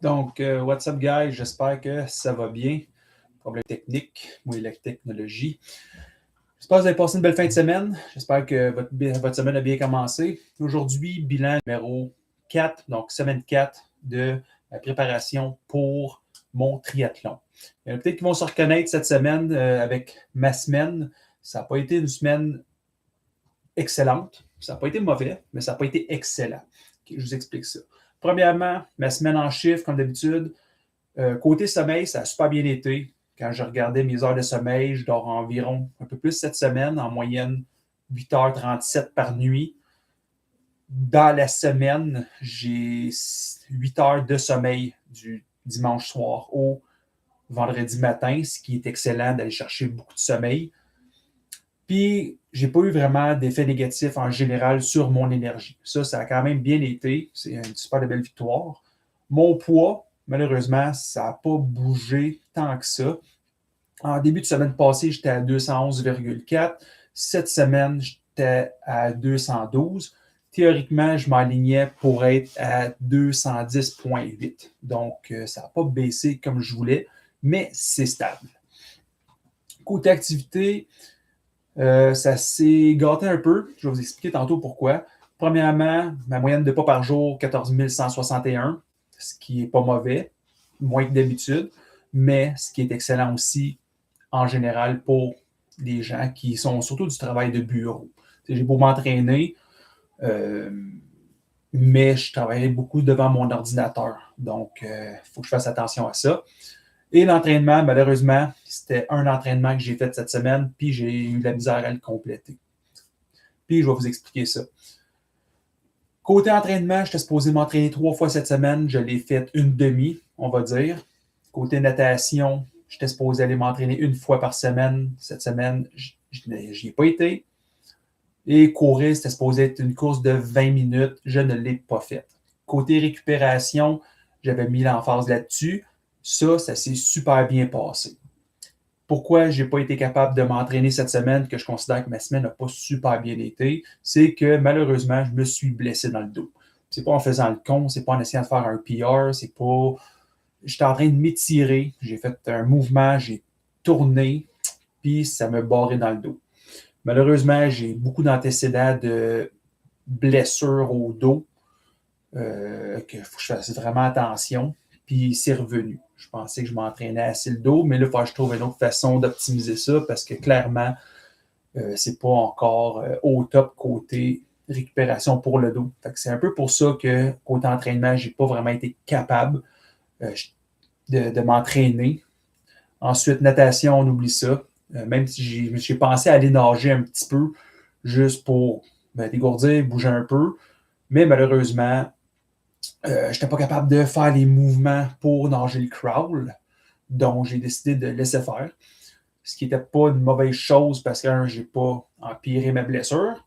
Donc, what's up, guys? J'espère que ça va bien. Problème technique, moi et la technologie. J'espère que vous avez passé une belle fin de semaine. J'espère que votre semaine a bien commencé. Aujourd'hui, bilan numéro 4, donc semaine 4 de la préparation pour mon triathlon. Il y en a peut-être qui vont se reconnaître cette semaine avec ma semaine. Ça n'a pas été une semaine excellente. Ça n'a pas été mauvais, mais ça n'a pas été excellent. Okay, je vous explique ça. Premièrement, ma semaine en chiffres, comme d'habitude. Côté sommeil, ça a super bien été. Quand je regardais mes heures de sommeil, je dors environ un peu plus cette semaine, en moyenne 8h37 par nuit. Dans la semaine, j'ai 8 heures de sommeil du dimanche soir au vendredi matin, ce qui est excellent d'aller chercher beaucoup de sommeil. Puis, j'ai pas eu vraiment d'effet négatif en général sur mon énergie. Ça a quand même bien été. C'est une super belle victoire. Mon poids, malheureusement, ça n'a pas bougé tant que ça. En début de semaine passée, j'étais à 211,4. Cette semaine, j'étais à 212. Théoriquement, je m'alignais pour être à 210,8. Donc, ça n'a pas baissé comme je voulais, mais c'est stable. Côté activité, ça s'est gâté un peu. Je vais vous expliquer tantôt pourquoi. Premièrement, ma moyenne de pas par jour, 14 161, ce qui n'est pas mauvais, moins que d'habitude, mais ce qui est excellent aussi en général pour les gens qui sont surtout du travail de bureau. J'ai beau m'entraîner, mais je travaillais beaucoup devant mon ordinateur. Donc, il faut que je fasse attention à ça. Et l'entraînement, malheureusement, c'était un entraînement que j'ai fait cette semaine, puis j'ai eu la misère à le compléter. Puis, je vais vous expliquer ça. Côté entraînement, j'étais supposé m'entraîner 3 fois cette semaine. Je l'ai fait une demi, on va dire. Côté natation, j'étais supposé aller m'entraîner 1 fois par semaine. Cette semaine, je n'y ai pas été. Et courir, c'était supposé être une course de 20 minutes. Je ne l'ai pas faite. Côté récupération, j'avais mis l'emphase là-dessus. Ça s'est super bien passé. Pourquoi je n'ai pas été capable de m'entraîner cette semaine, que je considère que ma semaine n'a pas super bien été, c'est que malheureusement, je me suis blessé dans le dos. C'est pas en faisant le con, c'est pas en essayant de faire un PR, c'est pas. J'étais en train de m'étirer, j'ai fait un mouvement, j'ai tourné, puis ça me barrait dans le dos. Malheureusement, j'ai beaucoup d'antécédents de blessures au dos, qu'il faut que je fasse vraiment attention. Puis c'est revenu. Je pensais que je m'entraînais assez le dos, mais là, il faut que je trouve une autre façon d'optimiser ça parce que clairement, c'est pas encore au top côté récupération pour le dos. Fait que c'est un peu pour ça que côté entraînement, j'ai pas vraiment été capable de m'entraîner. Ensuite, natation, on oublie ça. Même si j'ai pensé à aller nager un petit peu, juste pour dégourdir, bouger un peu. Mais malheureusement, je n'étais pas capable de faire les mouvements pour nager le crawl. Donc, j'ai décidé de laisser faire. Ce qui n'était pas une mauvaise chose parce que, je n'ai pas empiré ma blessure.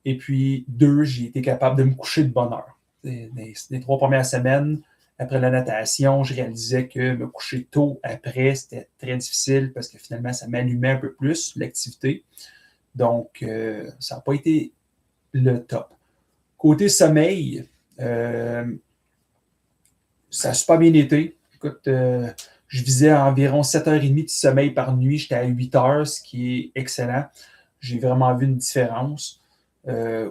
Et puis, 2, j'ai été capable de me coucher de bonne heure. Les 3 premières semaines, après la natation, je réalisais que me coucher tôt après, c'était très difficile parce que finalement, ça m'allumait un peu plus l'activité. Donc, ça n'a pas été le top. Côté sommeil, ça a super bien été. Écoute, je visais environ 7h30 de sommeil par nuit. J'étais à 8 heures, ce qui est excellent. J'ai vraiment vu une différence. Je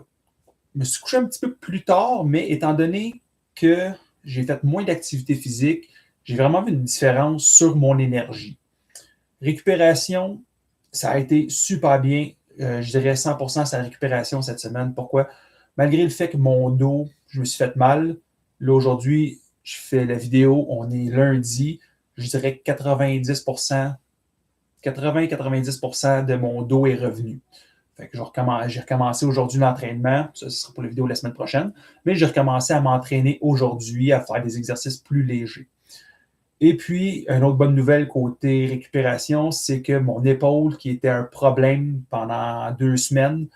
me suis couché un petit peu plus tard, mais étant donné que j'ai fait moins d'activité physique, j'ai vraiment vu une différence sur mon énergie. Récupération, ça a été super bien. Je dirais 100% sur la récupération cette semaine. Pourquoi? Malgré le fait que mon dos, je me suis fait mal, là aujourd'hui, je fais la vidéo, on est lundi, je dirais que 80-90% de mon dos est revenu. Fait que j'ai recommencé aujourd'hui l'entraînement. Ça, ce sera pour la vidéo la semaine prochaine. Mais j'ai recommencé à m'entraîner aujourd'hui, à faire des exercices plus légers. Et puis, une autre bonne nouvelle côté récupération, c'est que mon épaule, qui était un problème pendant 2 semaines,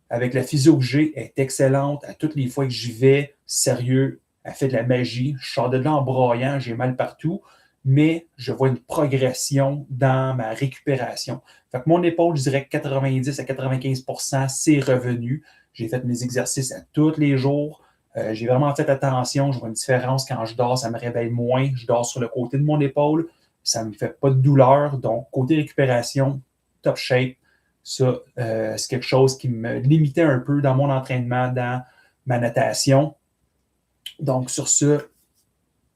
avec la physio que j'ai, est excellente. À toutes les fois que j'y vais, sérieux, elle fait de la magie. Je sors de là en broyant, j'ai mal partout, mais je vois une progression dans ma récupération. Fait que mon épaule, je dirais que 90 à 95%, c'est revenu. J'ai fait mes exercices à tous les jours. J'ai vraiment fait attention. Je vois une différence quand je dors, ça me réveille moins. Je dors sur le côté de mon épaule. Ça ne me fait pas de douleur. Donc, côté récupération, top shape. Ça, c'est quelque chose qui me limitait un peu dans mon entraînement, dans ma natation. Donc, sur ce,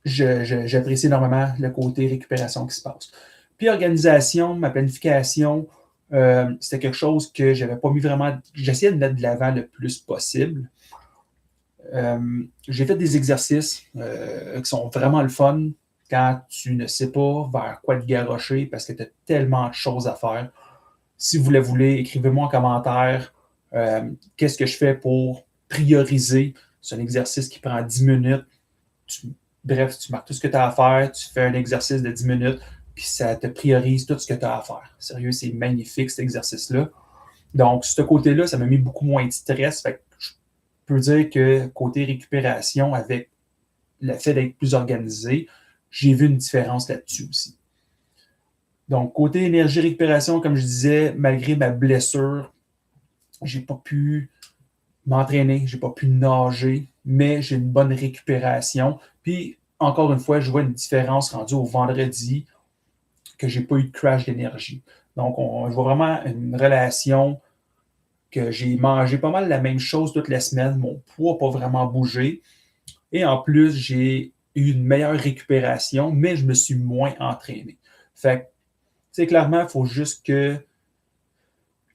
j'apprécie énormément le côté récupération qui se passe. Puis, organisation, ma planification, c'était quelque chose que je n'avais pas mis vraiment. J'essayais de mettre de l'avant le plus possible. J'ai fait des exercices qui sont vraiment le fun quand tu ne sais pas vers quoi te garrocher parce que tu as tellement de choses à faire. Si vous le voulez, écrivez-moi en commentaire qu'est-ce que je fais pour prioriser. C'est un exercice qui prend 10 minutes. Bref, tu marques tout ce que tu as à faire, tu fais un exercice de 10 minutes, puis ça te priorise tout ce que tu as à faire. Sérieux, c'est magnifique cet exercice-là. Donc, ce côté-là, ça m'a mis beaucoup moins de stress. Fait que je peux dire que côté récupération, avec le fait d'être plus organisé, j'ai vu une différence là-dessus aussi. Donc, côté énergie récupération, comme je disais, malgré ma blessure, j'ai pas pu m'entraîner, j'ai pas pu nager, mais j'ai une bonne récupération. Puis, encore une fois, je vois une différence rendue au vendredi que j'ai pas eu de crash d'énergie. Donc, je vois vraiment une relation que j'ai mangé pas mal la même chose toute la semaine. Mon poids n'a pas vraiment bougé. Et en plus, j'ai eu une meilleure récupération, mais je me suis moins entraîné. Fait que, clairement, il faut juste que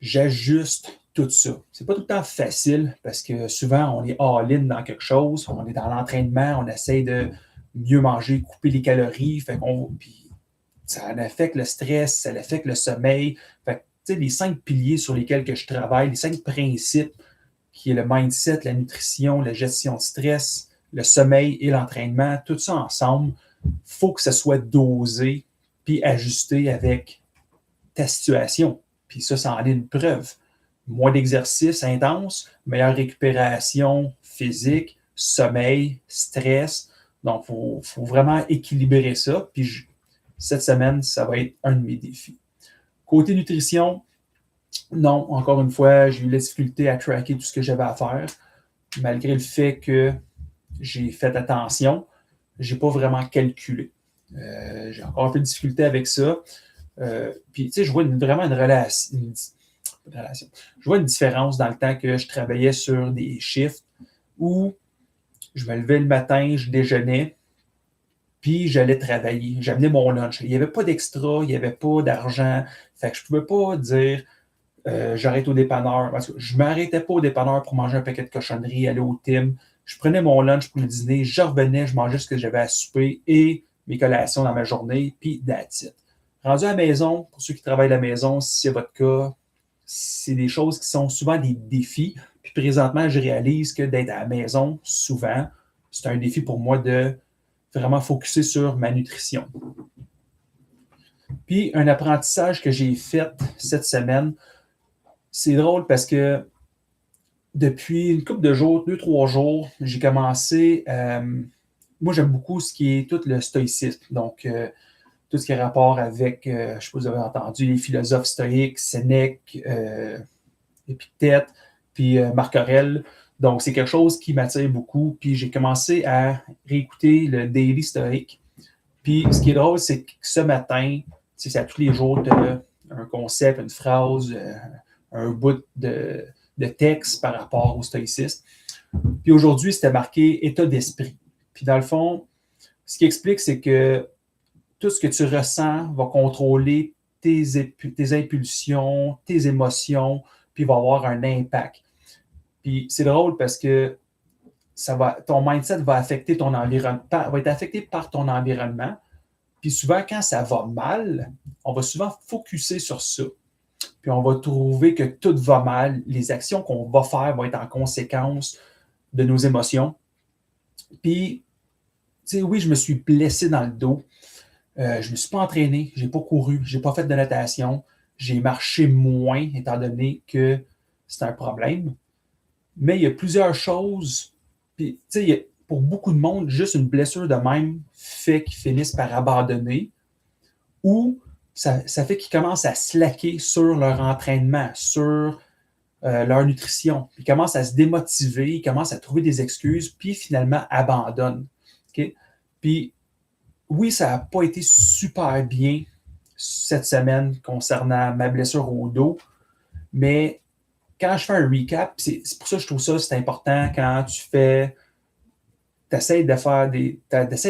j'ajuste tout ça. C'est pas tout le temps facile parce que souvent, on est all-in dans quelque chose. On est dans l'entraînement, on essaie de mieux manger, couper les calories. Puis ça affecte le stress, ça affecte le sommeil. Fait que, les 5 piliers sur lesquels que je travaille, les 5 principes, qui est le mindset, la nutrition, la gestion de stress, le sommeil et l'entraînement, tout ça ensemble, il faut que ça soit dosé puis ajusté avec ta situation. Puis ça en est une preuve. Moins d'exercice intense, meilleure récupération physique, sommeil, stress. Donc, il faut vraiment équilibrer ça. Puis cette semaine, ça va être un de mes défis. Côté nutrition, non, encore une fois, j'ai eu la difficulté à tracker tout ce que j'avais à faire. Malgré le fait que j'ai fait attention, je n'ai pas vraiment calculé. J'ai encore un peu de difficulté avec ça. Puis, tu sais, je vois vraiment une relation. Je vois une différence dans le temps que je travaillais sur des shifts où je me levais le matin, je déjeunais, puis j'allais travailler. J'amenais mon lunch. Il n'y avait pas d'extra, il n'y avait pas d'argent. Fait que je ne pouvais pas dire j'arrête au dépanneur. Parce que je ne m'arrêtais pas au dépanneur pour manger un paquet de cochonneries, aller au Tim. Je prenais mon lunch pour le dîner, je revenais, je mangeais ce que j'avais à souper et mes collations dans ma journée, puis that's it. Rendu à la maison, pour ceux qui travaillent à la maison, si c'est votre cas, c'est des choses qui sont souvent des défis. Puis présentement, je réalise que d'être à la maison, souvent, c'est un défi pour moi de vraiment focuser sur ma nutrition. Puis un apprentissage que j'ai fait cette semaine, c'est drôle parce que depuis une couple de jours, 2-3 jours, j'ai commencé. Moi, j'aime beaucoup ce qui est tout le stoïcisme. Donc, tout ce qui a rapport avec, je ne sais pas si vous avez entendu, les philosophes stoïques, Sénèque, Épictète, puis Marc Aurèle. Donc, c'est quelque chose qui m'attire beaucoup. Puis, j'ai commencé à réécouter le Daily Stoïque. Puis, ce qui est drôle, c'est que ce matin, c'est à tous les jours, tu as un concept, une phrase, un bout de texte par rapport au stoïcisme. Puis aujourd'hui, c'était marqué état d'esprit. Puis dans le fond, ce qui explique, c'est que tout ce que tu ressens va contrôler tes impulsions, tes émotions, puis va avoir un impact. Puis c'est drôle parce que ton mindset va affecter ton environnement, va être affecté par ton environnement. Puis souvent, quand ça va mal, on va souvent focuser sur ça. Puis on va trouver que tout va mal. Les actions qu'on va faire vont être en conséquence de nos émotions. Puis, tu sais, oui, je me suis blessé dans le dos. Je ne me suis pas entraîné, je n'ai pas couru, je n'ai pas fait de natation. J'ai marché moins, étant donné que c'est un problème. Mais il y a plusieurs choses. Puis, tu sais, pour beaucoup de monde, juste une blessure de même fait qu'ils finissent par abandonner ou ça fait qu'ils commencent à slacker sur leur entraînement, sur leur nutrition. Ils commencent à se démotiver, ils commencent à trouver des excuses, puis finalement abandonnent. Okay? Puis oui, ça n'a pas été super bien cette semaine concernant ma blessure au dos, mais quand je fais un recap, c'est pour ça que je trouve ça c'est important quand tu essaies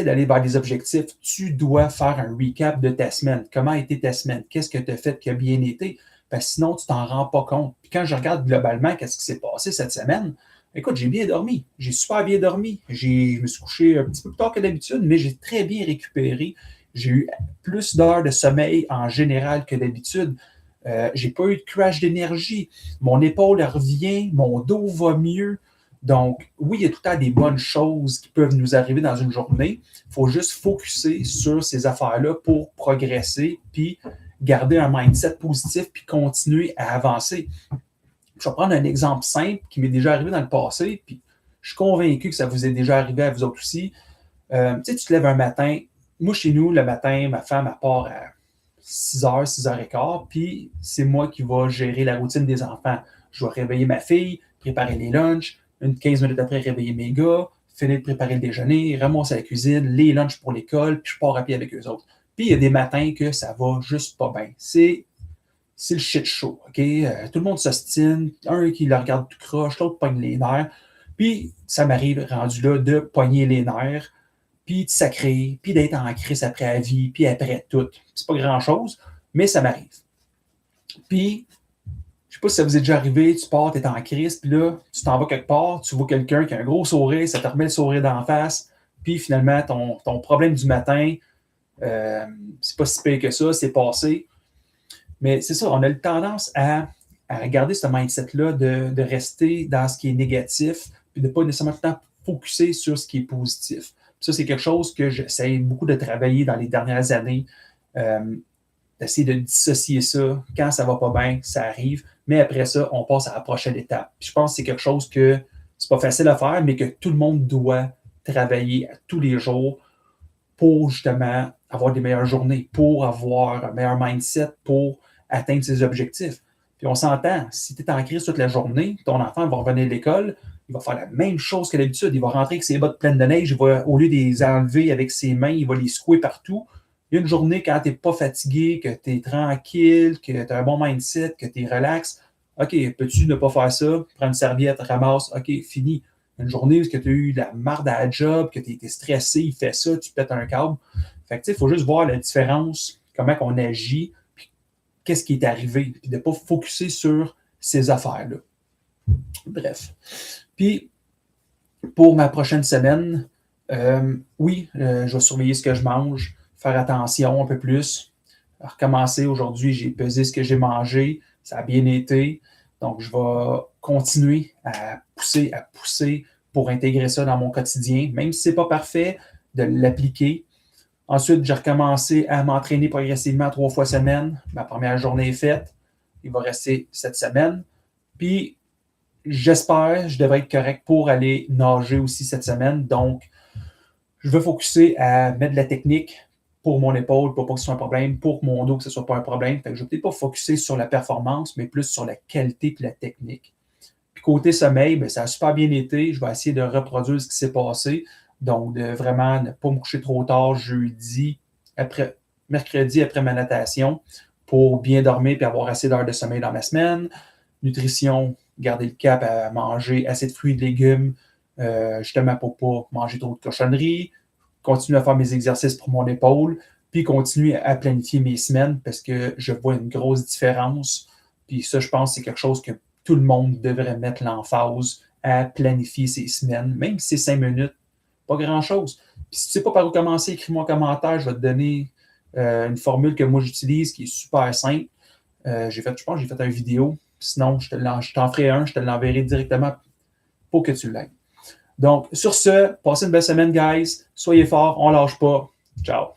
d'aller vers des objectifs, tu dois faire un recap de ta semaine. Comment a été ta semaine? Qu'est-ce que tu as fait qui a bien été? Parce que sinon, tu t'en rends pas compte. Puis quand je regarde globalement qu'est-ce qui s'est passé cette semaine, écoute, j'ai bien dormi. J'ai super bien dormi. Je me suis couché un petit peu plus tard que d'habitude, mais j'ai très bien récupéré. J'ai eu plus d'heures de sommeil en général que d'habitude. J'ai pas eu de crash d'énergie. Mon épaule revient, mon dos va mieux. Donc, oui, il y a tout le temps des bonnes choses qui peuvent nous arriver dans une journée. Il faut juste focuser sur ces affaires-là pour progresser, puis garder un mindset positif, puis continuer à avancer. Je vais prendre un exemple simple qui m'est déjà arrivé dans le passé, puis je suis convaincu que ça vous est déjà arrivé à vous autres aussi. Tu te lèves un matin. Moi, chez nous, le matin, ma femme, elle part à 6h, 6h15, puis c'est moi qui vais gérer la routine des enfants. Je vais réveiller ma fille, préparer les lunchs, 15 minutes après, réveiller mes gars, finir de préparer le déjeuner, ramasser la cuisine, les lunchs pour l'école, puis je pars à pied avec eux autres. Puis il y a des matins que ça va juste pas bien. C'est le shit show, OK? Tout le monde s'ostine, un qui le regarde tout croche, l'autre pogne les nerfs. Puis ça m'arrive, rendu là, de pogner les nerfs, puis de sacrer, puis d'être en crise après la vie, puis après tout. C'est pas grand-chose, mais ça m'arrive. Puis, je sais pas si ça vous est déjà arrivé, tu pars, tu es en crise, puis là, tu t'en vas quelque part, tu vois quelqu'un qui a un gros sourire, ça te remet le sourire d'en face, puis finalement, ton problème du matin, c'est pas si pire que ça, c'est passé. Mais c'est ça, on a tendance à garder ce mindset-là de rester dans ce qui est négatif, puis de ne pas nécessairement tout le temps focuser sur ce qui est positif. Puis ça, c'est quelque chose que j'essaie beaucoup de travailler dans les dernières années, d'essayer de dissocier ça. Quand ça va pas bien, ça arrive, mais après ça, on passe à la prochaine étape. Puis je pense que c'est quelque chose que c'est pas facile à faire, mais que tout le monde doit travailler tous les jours pour justement avoir des meilleures journées, pour avoir un meilleur mindset, pour atteindre ses objectifs. Puis on s'entend, si tu es en crise toute la journée, ton enfant va revenir de l'école, il va faire la même chose que d'habitude. Il va rentrer avec ses bottes pleines de neige, au lieu de les enlever avec ses mains, il va les secouer partout. Il y a une journée quand tu n'es pas fatigué, que tu es tranquille, que tu as un bon mindset, que tu es relax. OK, peux-tu ne pas faire ça? Prends une serviette, ramasse, OK, fini. Une journée où tu as eu de la marde à la job, que tu étais stressé, il fait ça, tu pètes un câble. Fait que, tu sais, il faut juste voir la différence, comment on agit, puis qu'est-ce qui est arrivé, puis de ne pas focuser sur ces affaires-là. Bref. Puis, pour ma prochaine semaine, oui, je vais surveiller ce que je mange, faire attention un peu plus. Recommencer aujourd'hui, j'ai pesé ce que j'ai mangé, ça a bien été. Donc, je vais continuer à pousser pour intégrer ça dans mon quotidien, même si ce n'est pas parfait, de l'appliquer. Ensuite, j'ai recommencé à m'entraîner progressivement 3 fois semaine. Ma première journée est faite. Il va rester cette semaine. Puis, j'espère, je devrais être correct pour aller nager aussi cette semaine. Donc, je veux focuser à mettre de la technique pour mon épaule, pour pas que ce soit un problème, pour mon dos, que ce ne soit pas un problème. Fait que je ne vais peut-être pas focuser sur la performance, mais plus sur la qualité et la technique. Puis côté sommeil, bien, ça a super bien été. Je vais essayer de reproduire ce qui s'est passé. Donc, de vraiment ne pas me coucher trop tard mercredi après ma natation pour bien dormir et avoir assez d'heures de sommeil dans ma semaine. Nutrition, garder le cap à manger assez de fruits et de légumes, justement pour ne pas manger trop de cochonneries, continuer à faire mes exercices pour mon épaule, puis continuer à planifier mes semaines parce que je vois une grosse différence. Puis ça, je pense que c'est quelque chose que tout le monde devrait mettre l'emphase à planifier ses semaines, même si c'est 5 minutes, pas grand-chose. Puis si tu ne sais pas par où commencer, écris-moi un commentaire, je vais te donner une formule que moi j'utilise qui est super simple. Je pense que j'ai fait une vidéo. Sinon, je t'en ferai un, je te l'enverrai directement pour que tu l'aies. Donc, sur ce, passez une belle semaine, guys. Soyez forts, on ne lâche pas. Ciao.